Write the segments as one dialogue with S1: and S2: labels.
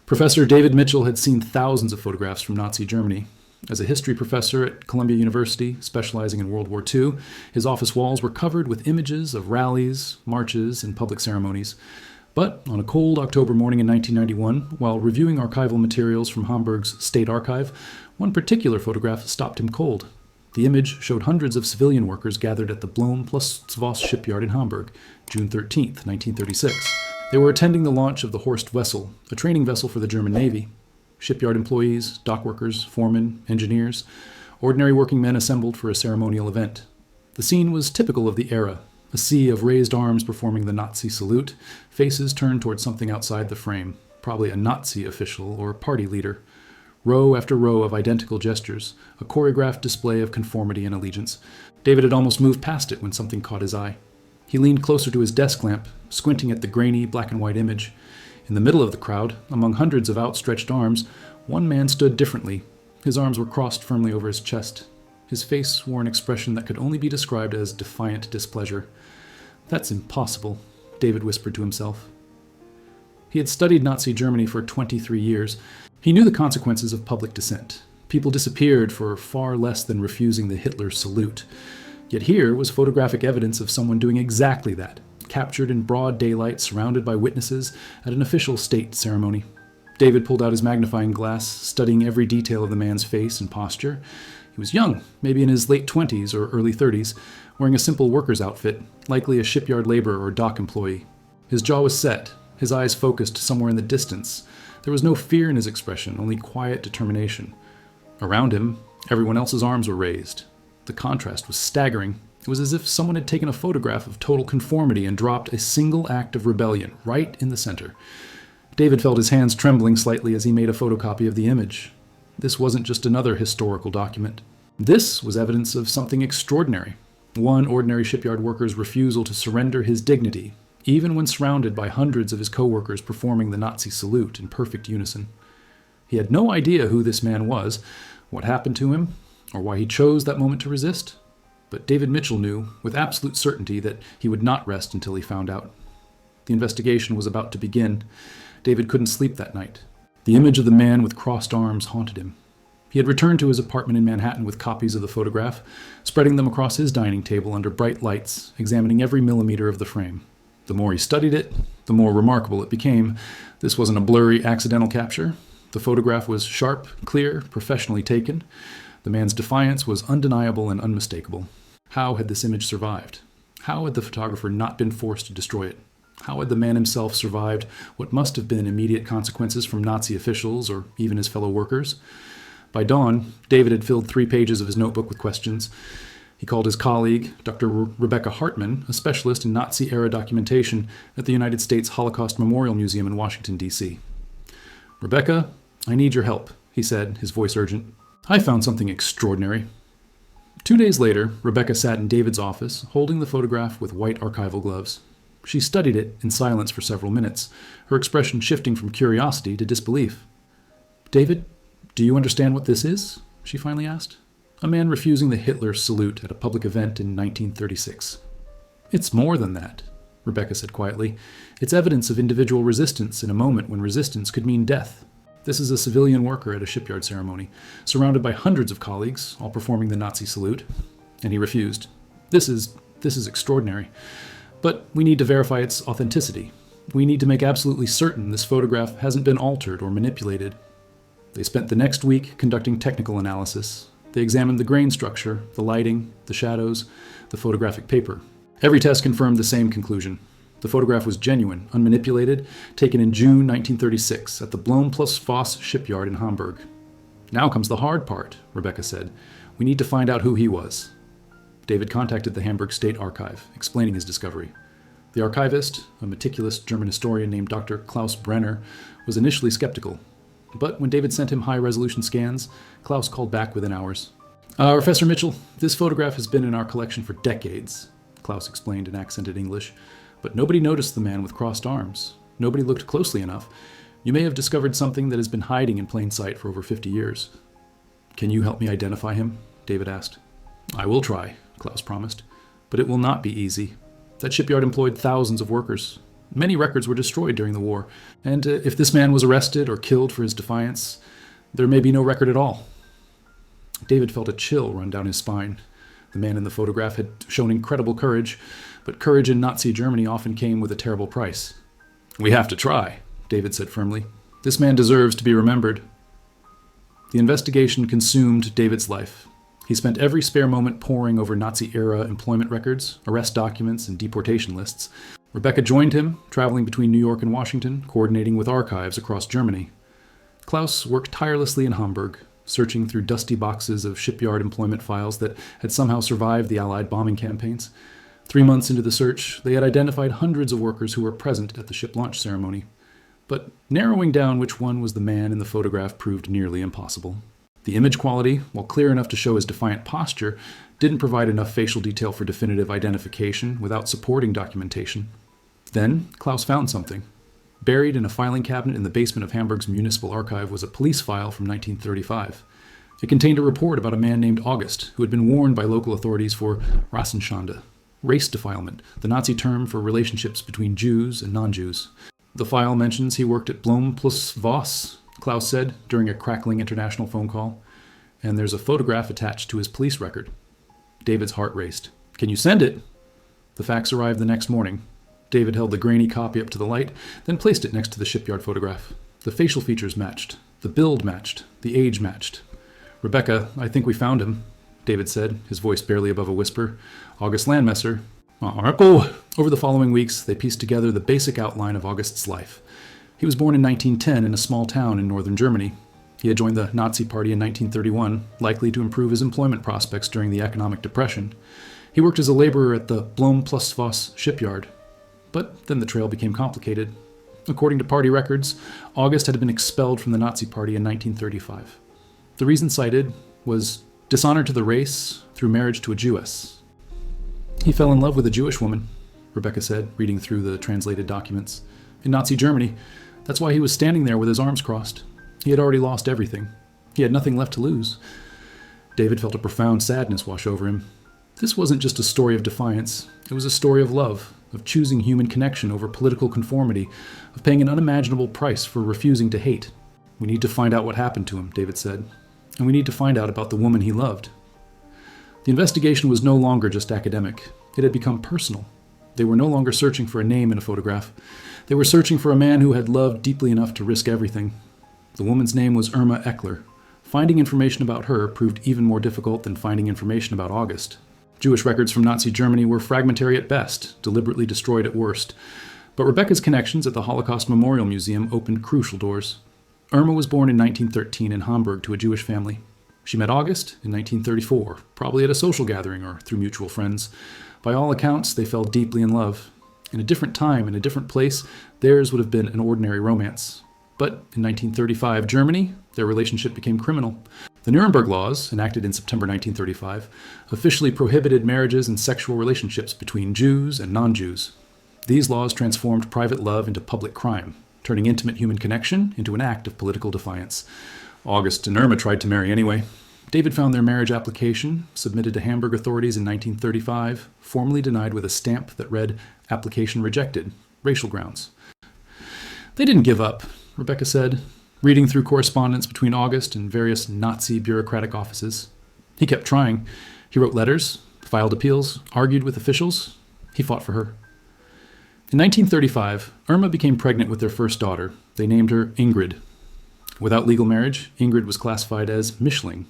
S1: Professor David Mitchell had seen thousands of photographs from Nazi Germany. As a history professor at Columbia University, specializing in World War II, his office walls were covered with images of rallies, marches, and public ceremonies. But on a cold October morning in 1991, while reviewing archival materials from Hamburg's State Archive, one particular photograph stopped him cold. The image showed hundreds of civilian workers gathered at the Blom plus Voss shipyard in Hamburg, June 13, 1936. They were attending the launch of the Horst Wessel, a training vessel for the German Navy. Shipyard employees, dock workers, foremen, engineers, ordinary working men assembled for a ceremonial event. The scene was typical of the era, a sea of raised arms performing the Nazi salute, faces turned toward something outside the frame, probably a Nazi official or party leader. Row after row of identical gestures, a choreographed display of conformity and allegiance. David had almost moved past it when something caught his eye. He leaned closer to his desk lamp, squinting at the grainy black and white image. In the middle of the crowd, among hundreds of outstretched arms, one man stood differently. His arms were crossed firmly over his chest. His face wore an expression that could only be described as defiant displeasure. "That's impossible," David whispered to himself. He had studied Nazi Germany for 23 years. He knew the consequences of public dissent. People disappeared for far less than refusing the Hitler salute. Yet here was photographic evidence of someone doing exactly that, captured in broad daylight, surrounded by witnesses at an official state ceremony. David pulled out his magnifying glass, studying every detail of the man's face and posture. He was young, maybe in his late 20s or early 30s, wearing a simple worker's outfit, likely a shipyard laborer or dock employee. His jaw was set, his eyes focused somewhere in the distance. There was no fear in his expression, only quiet determination. Around him, everyone else's arms were raised. The contrast was staggering. It was as if someone had taken a photograph of total conformity and dropped a single act of rebellion right in the center. David felt his hands trembling slightly as he made a photocopy of the image. This wasn't just another historical document. This was evidence of something extraordinary. One ordinary shipyard worker's refusal to surrender his dignity, even when surrounded by hundreds of his co-workers performing the Nazi salute in perfect unison. He had no idea who this man was, what happened to him, or why he chose that moment to resist. But David Mitchell knew, with absolute certainty, that he would not rest until he found out. The investigation was about to begin. David couldn't sleep that night. The image of the man with crossed arms haunted him. He had returned to his apartment in Manhattan with copies of the photograph, spreading them across his dining table under bright lights, examining every millimeter of the frame. The more he studied it, the more remarkable it became. This wasn't a blurry, accidental capture. The photograph was sharp, clear, professionally taken. The man's defiance was undeniable and unmistakable. How had this image survived? How had the photographer not been forced to destroy it? How had the man himself survived what must have been immediate consequences from Nazi officials or even his fellow workers? By dawn, David had filled 3 pages of his notebook with questions. He called his colleague, Dr. Rebecca Hartman, a specialist in Nazi-era documentation at the United States Holocaust Memorial Museum in Washington, D.C. "Rebecca, I need your help," he said, his voice urgent. "I found something extraordinary." 2 days later, Rebecca sat in David's office, holding the photograph with white archival gloves. She studied it in silence for several minutes, her expression shifting from curiosity to disbelief. "David, do you understand what this is?" she finally asked. "A man refusing the Hitler salute at a public event in 1936. "It's more than that," Rebecca said quietly. "It's evidence of individual resistance in a moment when resistance could mean death. This is a civilian worker at a shipyard ceremony, surrounded by hundreds of colleagues, all performing the Nazi salute. And he refused. This is extraordinary. But we need to verify its authenticity. We need to make absolutely certain this photograph hasn't been altered or manipulated." They spent the next week conducting technical analysis. They examined the grain structure, the lighting, the shadows, the photographic paper. Every test confirmed the same conclusion. The photograph was genuine, unmanipulated, taken in June 1936 at the Blom plus Voss shipyard in Hamburg. "Now comes the hard part," Rebecca said. "We need to find out who he was." David contacted the Hamburg State Archive, explaining his discovery. The archivist, a meticulous German historian named Dr. Klaus Brenner, was initially skeptical. But when David sent him high-resolution scans, Klaus called back within hours. "Professor Mitchell, this photograph has been in our collection for decades," Klaus explained in accented English. "But nobody noticed the man with crossed arms. Nobody looked closely enough. You may have discovered something that has been hiding in plain sight for over 50 years. "Can you help me identify him?" David asked. "I will try," Klaus promised. "But it will not be easy. That shipyard employed thousands of workers. Many records were destroyed during the war, and if this man was arrested or killed for his defiance, there may be no record at all. David felt a chill run down his spine. The man in the photograph had shown incredible courage, but courage in Nazi Germany often came with a terrible price. "We have to try," David said firmly. "This man deserves to be remembered." The investigation consumed David's life. He spent every spare moment poring over Nazi-era employment records, arrest documents, and deportation lists. Rebecca joined him, traveling between New York and Washington, coordinating with archives across Germany. Klaus worked tirelessly in Hamburg, searching through dusty boxes of shipyard employment files that had somehow survived the Allied bombing campaigns. 3 months into the search, they had identified hundreds of workers who were present at the ship launch ceremony. But narrowing down which one was the man in the photograph proved nearly impossible. The image quality, while clear enough to show his defiant posture, didn't provide enough facial detail for definitive identification without supporting documentation. Then, Klaus found something. Buried in a filing cabinet in the basement of Hamburg's municipal archive was a police file from 1935. It contained a report about a man named August, who had been warned by local authorities for Rassenschande, race defilement, the Nazi term for relationships between Jews and non-Jews. The file mentions he worked at Blom plus Voss, Klaus said during a crackling international phone call, and there's a photograph attached to his police record. David's heart raced. "Can you send it?" The fax arrived the next morning. David held the grainy copy up to the light, then placed it next to the shipyard photograph. The facial features matched. The build matched. The age matched. "Rebecca, I think we found him," David said, his voice barely above a whisper. "August Landmesser." Over the following weeks, they pieced together the basic outline of August's life. He was born in 1910 in a small town in northern Germany. He had joined the Nazi Party in 1931, likely to improve his employment prospects during the economic depression. He worked as a laborer at the Blom plus Voss shipyard. But then the trail became complicated. According to party records, August had been expelled from the Nazi Party in 1935. The reason cited was dishonor to the race through marriage to a Jewess. "He fell in love with a Jewish woman," Rebecca said, reading through the translated documents. "In Nazi Germany. That's why he was standing there with his arms crossed. He had already lost everything. He had nothing left to lose." David felt a profound sadness wash over him. This wasn't just a story of defiance. It was a story of love, of choosing human connection over political conformity, of paying an unimaginable price for refusing to hate. "We need to find out what happened to him," David said. "And we need to find out about the woman he loved." The investigation was no longer just academic. It had become personal. They were no longer searching for a name in a photograph. They were searching for a man who had loved deeply enough to risk everything. The woman's name was Irma Eckler. Finding information about her proved even more difficult than finding information about August. Jewish records from Nazi Germany were fragmentary at best, deliberately destroyed at worst. But Rebecca's connections at the Holocaust Memorial Museum opened crucial doors. Irma was born in 1913 in Hamburg to a Jewish family. She met August in 1934, probably at a social gathering or through mutual friends. By all accounts, they fell deeply in love. In a different time, in a different place, theirs would have been an ordinary romance. But in 1935 Germany, their relationship became criminal. The Nuremberg laws, enacted in September 1935, officially prohibited marriages and sexual relationships between Jews and non-Jews. These laws transformed private love into public crime, turning intimate human connection into an act of political defiance. August and Irma tried to marry anyway. David found their marriage application, submitted to Hamburg authorities in 1935, formally denied with a stamp that read, "Application rejected, racial grounds." "They didn't give up," Rebecca said, reading through correspondence between August and various Nazi bureaucratic offices. "He kept trying. He wrote letters, filed appeals, argued with officials. He fought for her." In 1935, Irma became pregnant with their first daughter. They named her Ingrid. Without legal marriage, Ingrid was classified as Mischling,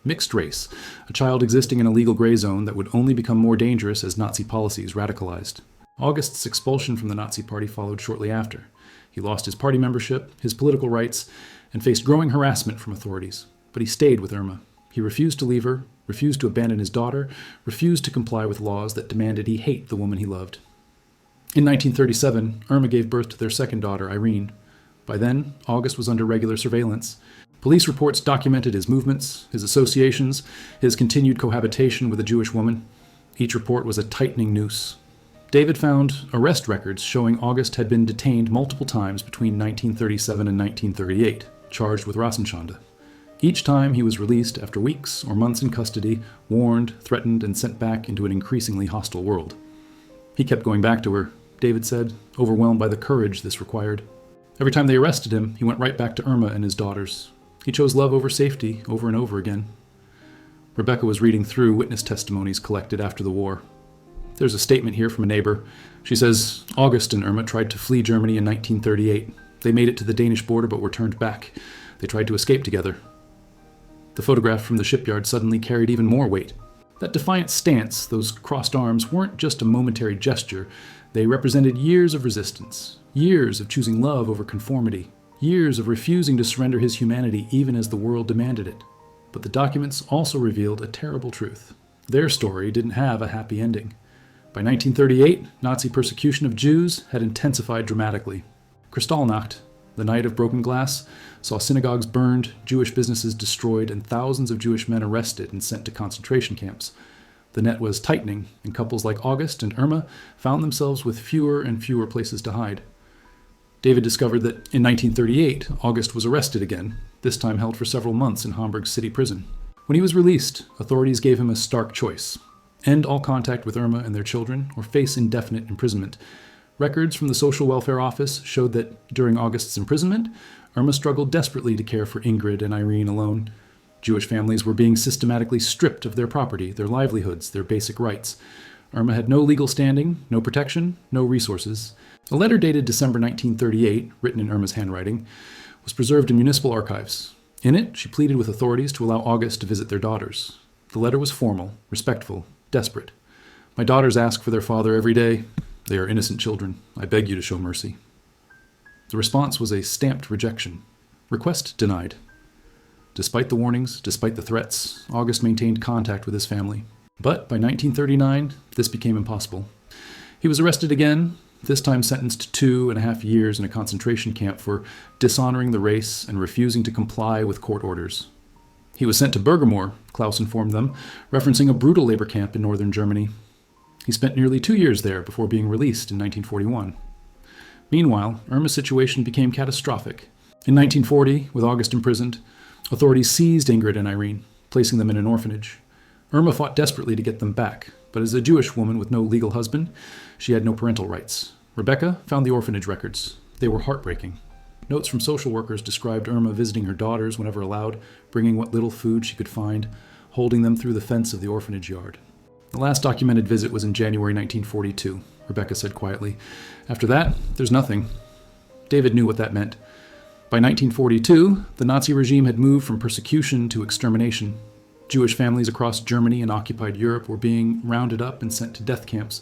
S1: mixed race, a child existing in a legal gray zone that would only become more dangerous as Nazi policies radicalized. August's expulsion from the Nazi Party followed shortly after. He lost his party membership, his political rights, and faced growing harassment from authorities. But he stayed with Irma. He refused to leave her, refused to abandon his daughter, refused to comply with laws that demanded he hate the woman he loved. In 1937, Irma gave birth to their second daughter, Irene. By then, August was under regular surveillance. Police reports documented his movements, his associations, his continued cohabitation with a Jewish woman. Each report was a tightening noose. David found arrest records showing August had been detained multiple times between 1937 and 1938, charged with Rassenschande. Each time he was released after weeks or months in custody, warned, threatened, and sent back into an increasingly hostile world. He kept going back to her. David said, overwhelmed by the courage this required. Every time they arrested him, he went right back to Irma and his daughters. He chose love over safety over and over again. Rebecca was reading through witness testimonies collected after the war. There's a statement here from a neighbor. She says, August and Irma tried to flee Germany in 1938. They made it to the Danish border but were turned back. They tried to escape together. The photograph from the shipyard suddenly carried even more weight. That defiant stance, those crossed arms, weren't just a momentary gesture. They represented years of resistance, years of choosing love over conformity, years of refusing to surrender his humanity even as the world demanded it. But the documents also revealed a terrible truth. Their story didn't have a happy ending. By 1938, Nazi persecution of Jews had intensified dramatically. Kristallnacht, the night of broken glass, saw synagogues burned, Jewish businesses destroyed, and thousands of Jewish men arrested and sent to concentration camps. The net was tightening, and couples like August and Irma found themselves with fewer and fewer places to hide. David discovered that in 1938, August was arrested again, this time held for several months in Hamburg's city prison. When he was released, authorities gave him a stark choice: end all contact with Irma and their children, or face indefinite imprisonment. Records from the Social Welfare Office showed that during August's imprisonment, Irma struggled desperately to care for Ingrid and Irene alone. Jewish families were being systematically stripped of their property, their livelihoods, their basic rights. Irma had no legal standing, no protection, no resources. A letter dated December 1938, written in Irma's handwriting, was preserved in municipal archives. In it, she pleaded with authorities to allow August to visit their daughters. The letter was formal, respectful, desperate. My daughters ask for their father every day. They are innocent children. I beg you to show mercy. The response was a stamped rejection. Request denied. Despite the warnings, despite the threats, August maintained contact with his family. But by 1939, this became impossible. He was arrested again, this time sentenced to 2.5 years in a concentration camp for dishonoring the race and refusing to comply with court orders. He was sent to Bergamo, Klaus informed them, referencing a brutal labor camp in northern Germany. He spent nearly 2 years there before being released in 1941. Meanwhile, Irma's situation became catastrophic. In 1940, with August imprisoned, authorities seized Ingrid and Irene, placing them in an orphanage. Irma fought desperately to get them back, but as a Jewish woman with no legal husband, she had no parental rights. Rebecca found the orphanage records. They were heartbreaking. Notes from social workers described Irma visiting her daughters whenever allowed, bringing what little food she could find, holding them through the fence of the orphanage yard. The last documented visit was in January 1942, Rebecca said quietly. After that, there's nothing. David knew what that meant. By 1942, the Nazi regime had moved from persecution to extermination. Jewish families across Germany and occupied Europe were being rounded up and sent to death camps.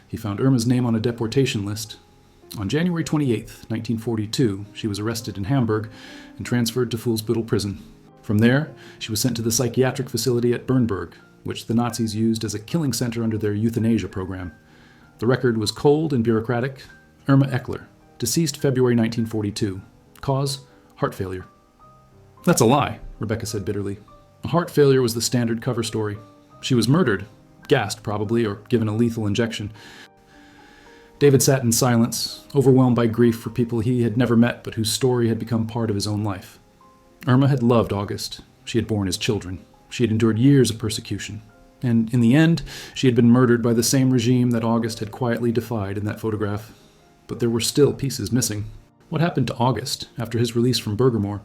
S1: He found Irma's name on a deportation list. On January 28, 1942, she was arrested in Hamburg and transferred to Fuhlsbüttel prison. From there, she was sent to the psychiatric facility at Bernburg, which the Nazis used as a killing center under their euthanasia program. The record was cold and bureaucratic. Irma Eckler, deceased February 1942. Cause: heart failure. That's a lie, Rebecca said bitterly. A heart failure was the standard cover story. She was murdered, gassed probably, or given a lethal injection. David sat in silence, overwhelmed by grief for people he had never met but whose story had become part of his own life. Irma had loved August. She had borne his children. She had endured years of persecution. And in the end, she had been murdered by the same regime that August had quietly defied in that photograph. But there were still pieces missing. What happened to August after his release from Bergamo?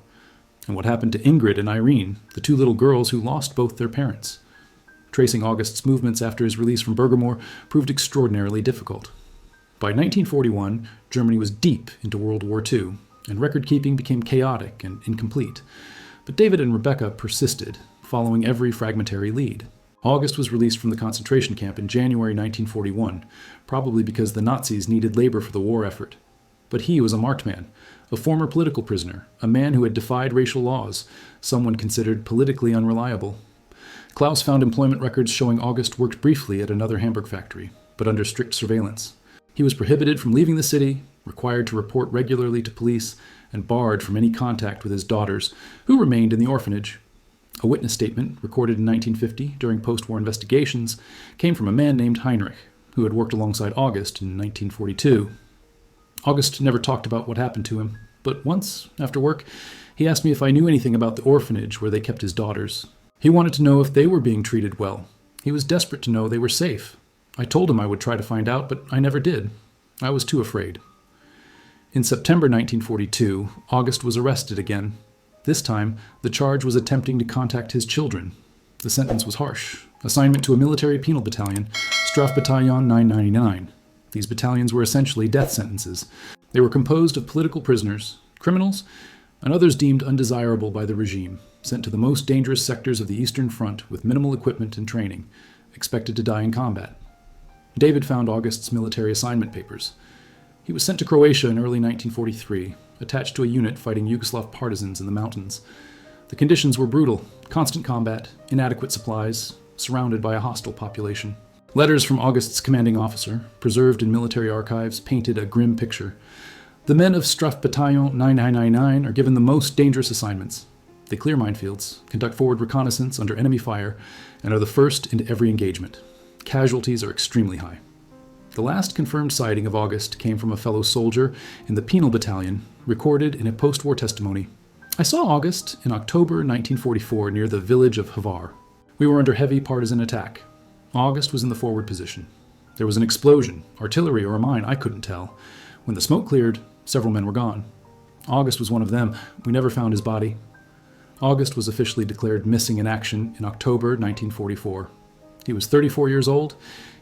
S1: And what happened to Ingrid and Irene, the two little girls who lost both their parents? Tracing August's movements after his release from Bergamo proved extraordinarily difficult. By 1941, Germany was deep into World War II, and record-keeping became chaotic and incomplete. But David and Rebecca persisted, following every fragmentary lead. August was released from the concentration camp in January 1941, probably because the Nazis needed labor for the war effort. But he was a marked man, a former political prisoner, a man who had defied racial laws, someone considered politically unreliable. Klaus found employment records showing August worked briefly at another Hamburg factory, but under strict surveillance. He was prohibited from leaving the city, required to report regularly to police, and barred from any contact with his daughters, who remained in the orphanage. A witness statement, recorded in 1950 during post-war investigations, came from a man named Heinrich, who had worked alongside August in 1942. August never talked about what happened to him, but once, after work, he asked me if I knew anything about the orphanage where they kept his daughters. He wanted to know if they were being treated well. He was desperate to know they were safe. I told him I would try to find out, but I never did. I was too afraid. In September 1942, August was arrested again. This time, the charge was attempting to contact his children. The sentence was harsh. Assignment to a military penal battalion, Strafbataillon 999. These battalions were essentially death sentences. They were composed of political prisoners, criminals, and others deemed undesirable by the regime, sent to the most dangerous sectors of the Eastern Front with minimal equipment and training, expected to die in combat. David found August's military assignment papers. He was sent to Croatia in early 1943, attached to a unit fighting Yugoslav partisans in the mountains. The conditions were brutal: constant combat, inadequate supplies, surrounded by a hostile population. Letters from August's commanding officer, preserved in military archives, painted a grim picture. The men of Strafbataillon 9999 are given the most dangerous assignments. They clear minefields, conduct forward reconnaissance under enemy fire, and are the first in every engagement. Casualties are extremely high. The last confirmed sighting of August came from a fellow soldier in the penal battalion, recorded in a post-war testimony. I saw August in October 1944 near the village of Hvar. We were under heavy partisan attack. August was in the forward position. There was an explosion, artillery or a mine, I couldn't tell. When the smoke cleared, several men were gone. August was one of them. We never found his body. August was officially declared missing in action in October 1944. He was 34 years old.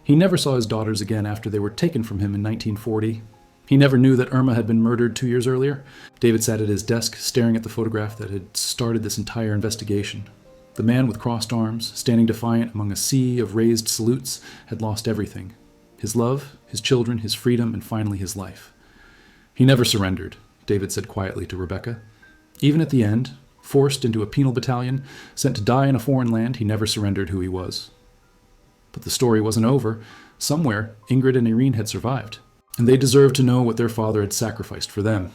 S1: He never saw his daughters again after they were taken from him in 1940. He never knew that Irma had been murdered 2 years earlier. David sat at his desk, staring at the photograph that had started this entire investigation. The man with crossed arms, standing defiant among a sea of raised salutes, had lost everything: his love, his children, his freedom, and finally his life. He never surrendered, David said quietly to Rebecca. Even at the end, forced into a penal battalion, sent to die in a foreign land, he never surrendered who he was. But the story wasn't over. Somewhere, Ingrid and Irene had survived, and they deserved to know what their father had sacrificed for them.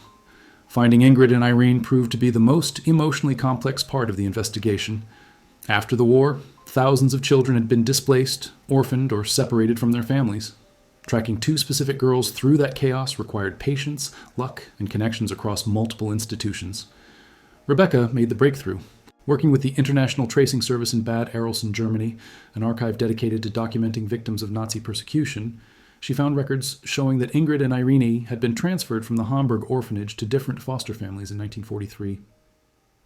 S1: Finding Ingrid and Irene proved to be the most emotionally complex part of the investigation. After the war, thousands of children had been displaced, orphaned, or separated from their families. Tracking two specific girls through that chaos required patience, luck, and connections across multiple institutions. Rebecca made the breakthrough. Working with the International Tracing Service in Bad Arolsen, Germany, an archive dedicated to documenting victims of Nazi persecution, she found records showing that Ingrid and Irene had been transferred from the Hamburg orphanage to different foster families in 1943.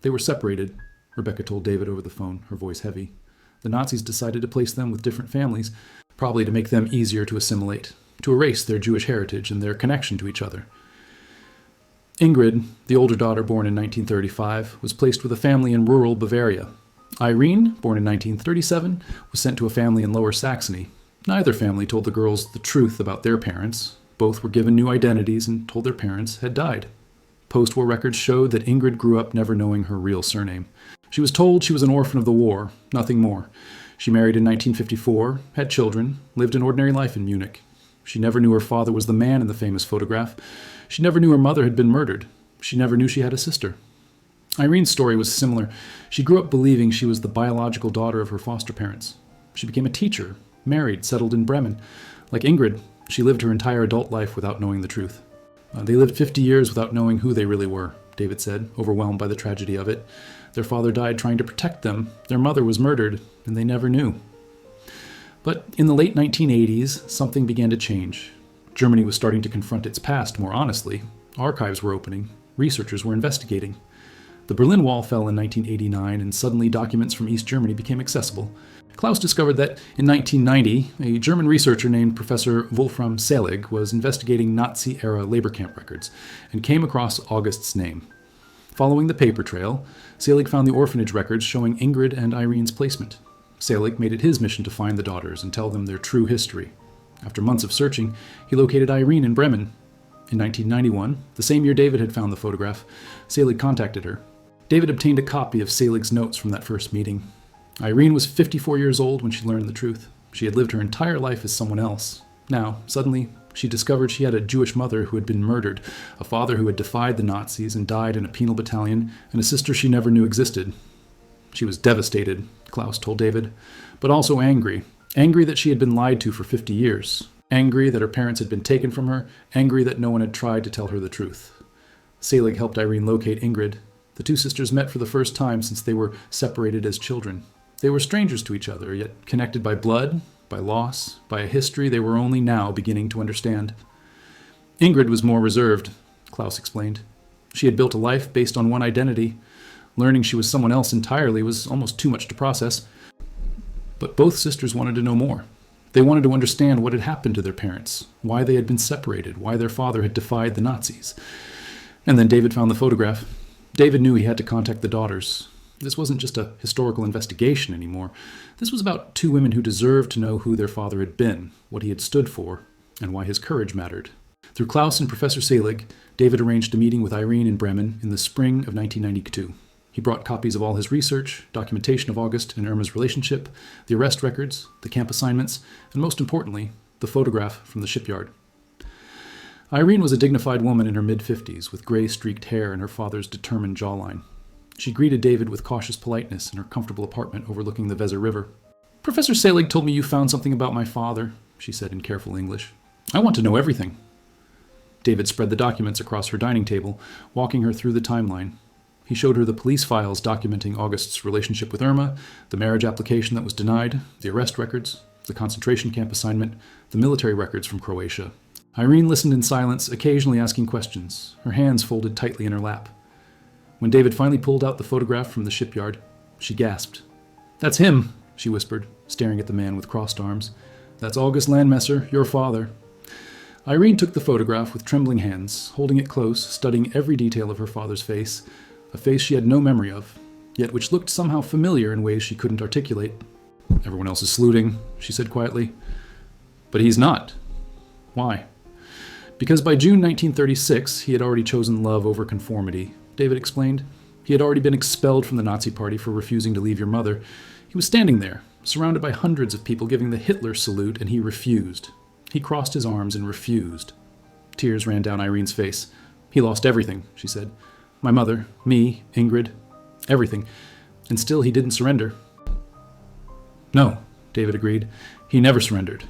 S1: They were separated, Rebecca told David over the phone, her voice heavy. The Nazis decided to place them with different families, probably to make them easier to assimilate, to erase their Jewish heritage and their connection to each other. Ingrid, the older daughter born in 1935, was placed with a family in rural Bavaria. Irene, born in 1937, was sent to a family in Lower Saxony. Neither family told the girls the truth about their parents. Both were given new identities and told their parents had died. Post-war records showed that Ingrid grew up never knowing her real surname. She was told she was an orphan of the war, nothing more. She married in 1954, had children, lived an ordinary life in Munich. She never knew her father was the man in the famous photograph. She never knew her mother had been murdered. She never knew she had a sister. Irene's story was similar. She grew up believing she was the biological daughter of her foster parents. She became a teacher, married, settled in Bremen. Like Ingrid, she lived her entire adult life without knowing the truth. They lived 50 years without knowing who they really were, David said, overwhelmed by the tragedy of it. Their father died trying to protect them. Their mother was murdered, and they never knew. But in the late 1980s, something began to change. Germany was starting to confront its past more honestly. Archives were opening. Researchers were investigating. The Berlin Wall fell in 1989, and suddenly documents from East Germany became accessible. Klaus discovered that in 1990, a German researcher named Professor Wolfram Selig was investigating Nazi-era labor camp records and came across August's name. Following the paper trail, Selig found the orphanage records showing Ingrid and Irene's placement. Selig made it his mission to find the daughters and tell them their true history. After months of searching, he located Irene in Bremen. In 1991, the same year David had found the photograph, Selig contacted her. David obtained a copy of Selig's notes from that first meeting. Irene was 54 years old when she learned the truth. She had lived her entire life as someone else. Now, suddenly, she discovered she had a Jewish mother who had been murdered, a father who had defied the Nazis and died in a penal battalion, and a sister she never knew existed. She was devastated, Klaus told David, but also angry. Angry that she had been lied to for 50 years. Angry that her parents had been taken from her. Angry that no one had tried to tell her the truth. Selig helped Irene locate Ingrid. The two sisters met for the first time since they were separated as children. They were strangers to each other, yet connected by blood, by loss, by a history they were only now beginning to understand. Ingrid was more reserved, Klaus explained. She had built a life based on one identity. Learning she was someone else entirely was almost too much to process. But both sisters wanted to know more. They wanted to understand what had happened to their parents, why they had been separated, why their father had defied the Nazis. And then David found the photograph. David knew he had to contact the daughters. This wasn't just a historical investigation anymore. This was about two women who deserved to know who their father had been, what he had stood for, and why his courage mattered. Through Klaus and Professor Selig, David arranged a meeting with Irene in Bremen in the spring of 1992. He brought copies of all his research, documentation of August and Irma's relationship, the arrest records, the camp assignments, and most importantly, the photograph from the shipyard. Irene was a dignified woman in her mid-50s with gray-streaked hair and her father's determined jawline. She greeted David with cautious politeness in her comfortable apartment overlooking the Weser River. "Professor Selig told me you found something about my father," she said in careful English. "I want to know everything." David spread the documents across her dining table, walking her through the timeline. He showed her the police files documenting August's relationship with Irma, the marriage application that was denied, the arrest records, the concentration camp assignment, the military records from Croatia. Irene listened in silence, occasionally asking questions, her hands folded tightly in her lap. When David finally pulled out the photograph from the shipyard, she gasped. "That's him," she whispered, staring at the man with crossed arms. "That's August Landmesser, your father." Irene took the photograph with trembling hands, holding it close, studying every detail of her father's face, a face she had no memory of, yet which looked somehow familiar in ways she couldn't articulate. "Everyone else is saluting," she said quietly. "But he's not." "Why?" "Because by June 1936, he had already chosen love over conformity," David explained. "He had already been expelled from the Nazi Party for refusing to leave your mother. He was standing there, surrounded by hundreds of people giving the Hitler salute, and he refused. He crossed his arms and refused." Tears ran down Irene's face. "He lost everything," she said. "My mother, me, Ingrid, everything. And still he didn't surrender." "No," David agreed. "He never surrendered."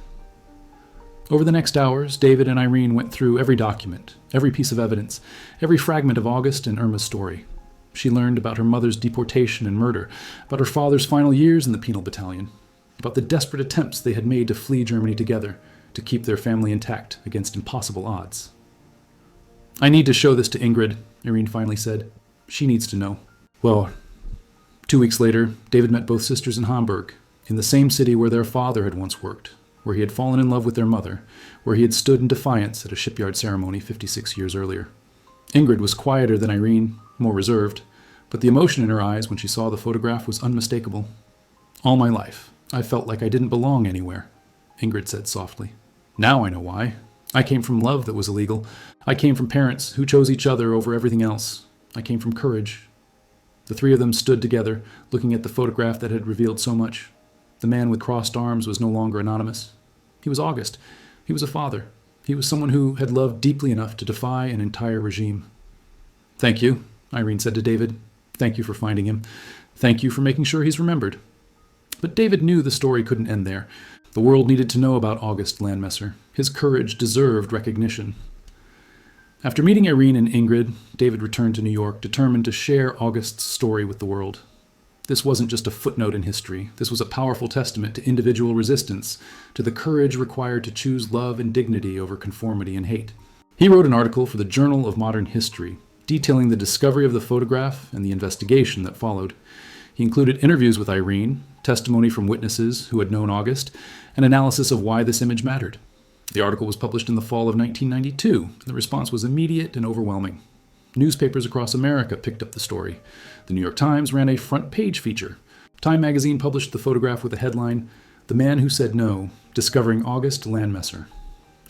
S1: Over the next hours, David and Irene went through every document, every piece of evidence, every fragment of August and Irma's story. She learned about her mother's deportation and murder, about her father's final years in the penal battalion, about the desperate attempts they had made to flee Germany together, to keep their family intact against impossible odds. "I need to show this to Ingrid," Irene finally said. "She needs to know." Well, 2 weeks later, David met both sisters in Hamburg, in the same city where their father had once worked, where he had fallen in love with their mother, where he had stood in defiance at a shipyard ceremony 56 years earlier. Ingrid was quieter than Irene, more reserved, but the emotion in her eyes when she saw the photograph was unmistakable. "All my life, I felt like I didn't belong anywhere," Ingrid said softly. "Now I know why. I came from love that was illegal. I came from parents who chose each other over everything else. I came from courage." The three of them stood together, looking at the photograph that had revealed so much. The man with crossed arms was no longer anonymous. He was August. He was a father. He was someone who had loved deeply enough to defy an entire regime. "Thank you," Irene said to David. "Thank you for finding him. Thank you for making sure he's remembered." But David knew the story couldn't end there. The world needed to know about August Landmesser. His courage deserved recognition. After meeting Irene and Ingrid, David returned to New York, determined to share August's story with the world. This wasn't just a footnote in history. This was a powerful testament to individual resistance, to the courage required to choose love and dignity over conformity and hate. He wrote an article for the Journal of Modern History, detailing the discovery of the photograph and the investigation that followed. He included interviews with Irene, testimony from witnesses who had known August, and analysis of why this image mattered. The article was published in the fall of 1992, and the response was immediate and overwhelming. Newspapers across America picked up the story. The New York Times ran a front-page feature. Time magazine published the photograph with the headline, "The Man Who Said No, Discovering August Landmesser."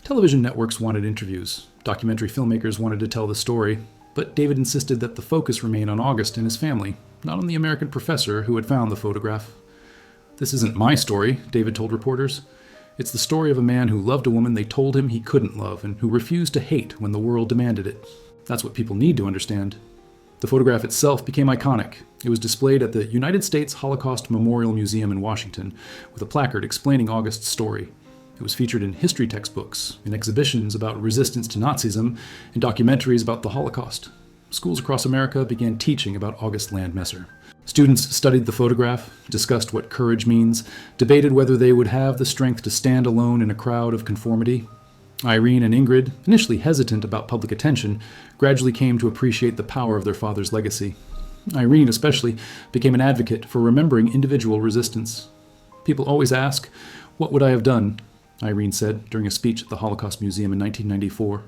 S1: Television networks wanted interviews. Documentary filmmakers wanted to tell the story, but David insisted that the focus remain on August and his family, not on the American professor who had found the photograph. "This isn't my story," David told reporters. "It's the story of a man who loved a woman they told him he couldn't love and who refused to hate when the world demanded it. That's what people need to understand." The photograph itself became iconic. It was displayed at the United States Holocaust Memorial Museum in Washington, with a placard explaining August's story. It was featured in history textbooks, in exhibitions about resistance to Nazism, and documentaries about the Holocaust. Schools across America began teaching about August Landmesser. Students studied the photograph, discussed what courage means, debated whether they would have the strength to stand alone in a crowd of conformity. Irene and Ingrid, initially hesitant about public attention, gradually came to appreciate the power of their father's legacy. Irene, especially, became an advocate for remembering individual resistance. "People always ask, 'What would I have done?'" Irene said during a speech at the Holocaust Museum in 1994.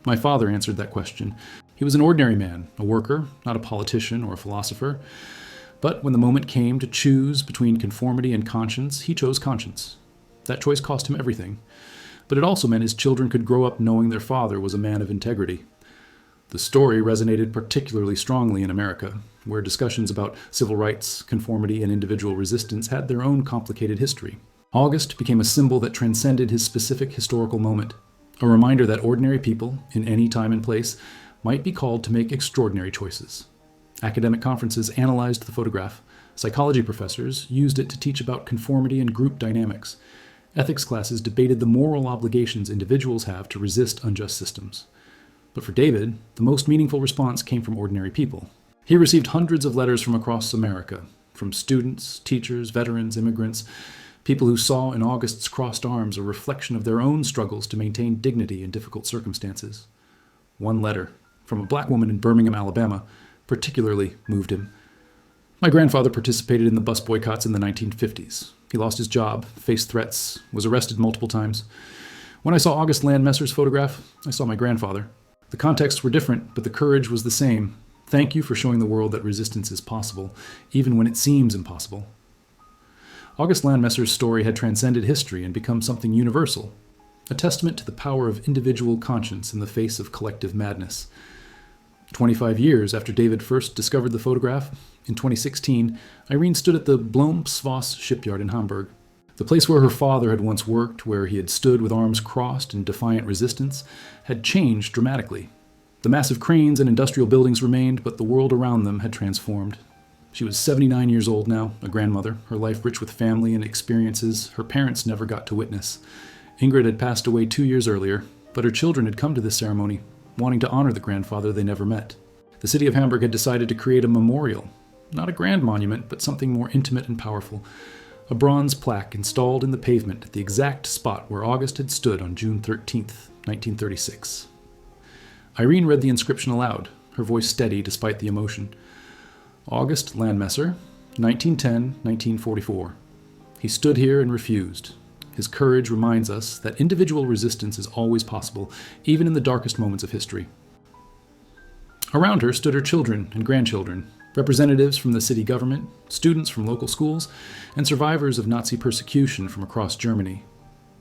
S1: "My father answered that question. He was an ordinary man, a worker, not a politician or a philosopher. But when the moment came to choose between conformity and conscience, he chose conscience. That choice cost him everything. But it also meant his children could grow up knowing their father was a man of integrity." The story resonated particularly strongly in America, where discussions about civil rights, conformity, and individual resistance had their own complicated history. August became a symbol that transcended his specific historical moment, a reminder that ordinary people, in any time and place, might be called to make extraordinary choices. Academic conferences analyzed the photograph. Psychology professors used it to teach about conformity and group dynamics. Ethics classes debated the moral obligations individuals have to resist unjust systems. But for David, the most meaningful response came from ordinary people. He received hundreds of letters from across America, from students, teachers, veterans, immigrants, people who saw in August's crossed arms a reflection of their own struggles to maintain dignity in difficult circumstances. One letter, from a black woman in Birmingham, Alabama, particularly moved him. "My grandfather participated in the bus boycotts in the 1950s. He lost his job, faced threats, was arrested multiple times. When I saw August Landmesser's photograph, I saw my grandfather. The contexts were different, but the courage was the same. Thank you for showing the world that resistance is possible, even when it seems impossible." August Landmesser's story had transcended history and become something universal, a testament to the power of individual conscience in the face of collective madness. 25 years after David first discovered the photograph, in 2016, Irene stood at the Blomsvoss shipyard in Hamburg. The place where her father had once worked, where he had stood with arms crossed in defiant resistance, had changed dramatically. The massive cranes and industrial buildings remained, but the world around them had transformed. She was 79 years old now, a grandmother, her life rich with family and experiences her parents never got to witness. Ingrid had passed away 2 years earlier, but her children had come to this ceremony, wanting to honor the grandfather they never met. The city of Hamburg had decided to create a memorial, not a grand monument, but something more intimate and powerful. A bronze plaque installed in the pavement at the exact spot where August had stood on June 13th, 1936. Irene read the inscription aloud, her voice steady despite the emotion. "August Landmesser, 1910-1944. He stood here and refused. His courage reminds us that individual resistance is always possible, even in the darkest moments of history." Around her stood her children and grandchildren, representatives from the city government, students from local schools, and survivors of Nazi persecution from across Germany.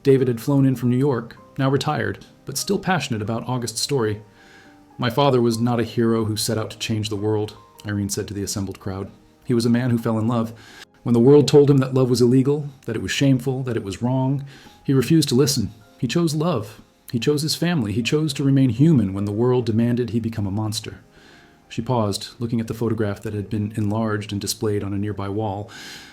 S1: David had flown in from New York, now retired, but still passionate about August's story. "My father was not a hero who set out to change the world," Irene said to the assembled crowd. "He was a man who fell in love. When the world told him that love was illegal, that it was shameful, that it was wrong, he refused to listen. He chose love. He chose his family. He chose to remain human when the world demanded he become a monster." She paused, looking at the photograph that had been enlarged and displayed on a nearby wall.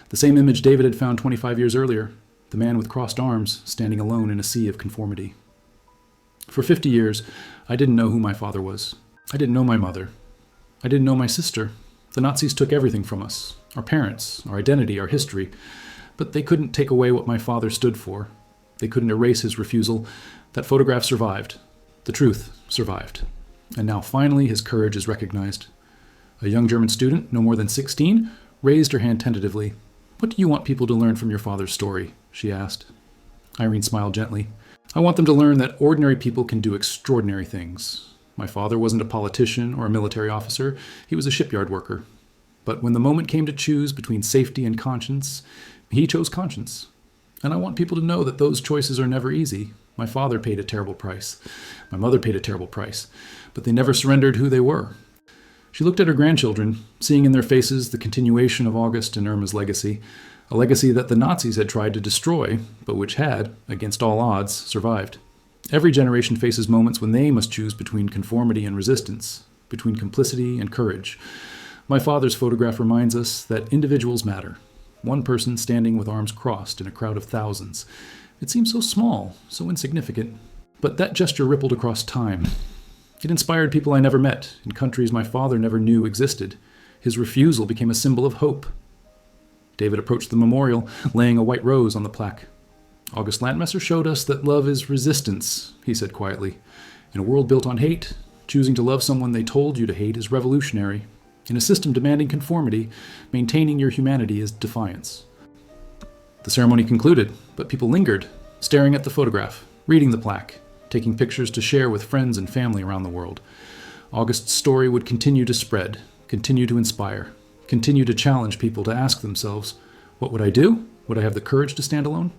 S1: The same image David had found 25 years earlier, the man with crossed arms standing alone in a sea of conformity. "For 50 years, I didn't know who my father was. I didn't know my mother. I didn't know my sister. The Nazis took everything from us, our parents, our identity, our history. But they couldn't take away what my father stood for. They couldn't erase his refusal. That photograph survived. The truth survived. And now finally his courage is recognized." A young German student, no more than 16, raised her hand tentatively. "What do you want people to learn from your father's story?" she asked. Irene smiled gently. "I want them to learn that ordinary people can do extraordinary things. My father wasn't a politician or a military officer. He was a shipyard worker. But when the moment came to choose between safety and conscience, he chose conscience. And I want people to know that those choices are never easy. My father paid a terrible price. My mother paid a terrible price. But they never surrendered who they were." She looked at her grandchildren, seeing in their faces the continuation of August and Irma's legacy, a legacy that the Nazis had tried to destroy, but which had, against all odds, survived. Every generation faces moments when they must choose between conformity and resistance, between complicity and courage. My father's photograph reminds us that individuals matter. One person standing with arms crossed in a crowd of thousands. It seems so small, so insignificant. But that gesture rippled across time. It inspired people I never met, in countries my father never knew existed. His refusal became a symbol of hope. David approached the memorial, laying a white rose on the plaque. August Landmesser showed us that love is resistance, he said quietly. In a world built on hate, choosing to love someone they told you to hate is revolutionary. In a system demanding conformity, maintaining your humanity is defiance. The ceremony concluded, but people lingered, staring at the photograph, reading the plaque, taking pictures to share with friends and family around the world. August's story would continue to spread, continue to inspire, continue to challenge people to ask themselves, what would I do? Would I have the courage to stand alone?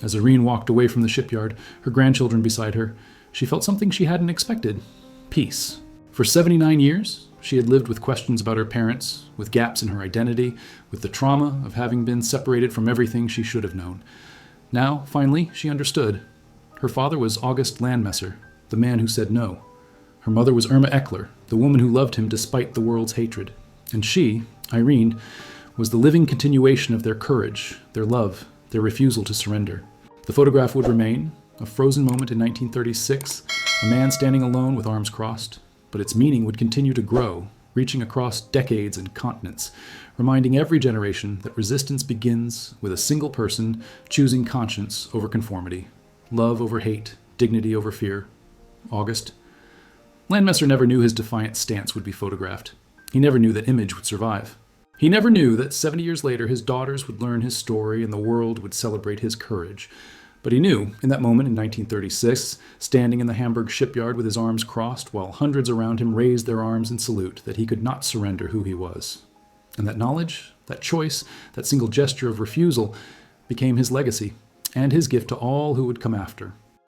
S1: As Irene walked away from the shipyard, her grandchildren beside her, she felt something she hadn't expected: peace. For 79 years, she had lived with questions about her parents, with gaps in her identity, with the trauma of having been separated from everything she should have known. Now, finally, she understood. Her father was August Landmesser, the man who said no. Her mother was Irma Eckler, the woman who loved him despite the world's hatred. And she, Irene, was the living continuation of their courage, their love, their refusal to surrender. The photograph would remain, a frozen moment in 1936, a man standing alone with arms crossed, but its meaning would continue to grow, reaching across decades and continents, reminding every generation that resistance begins with a single person choosing conscience over conformity, love over hate, dignity over fear. August. Landmesser never knew his defiant stance would be photographed. He never knew that image would survive. He never knew that 70 years later his daughters would learn his story and the world would celebrate his courage. But he knew, in that moment in 1936, standing in the Hamburg shipyard with his arms crossed while hundreds around him raised their arms in salute, that he could not surrender who he was. And that knowledge, that choice, that single gesture of refusal became his legacy and his gift to all who would come after.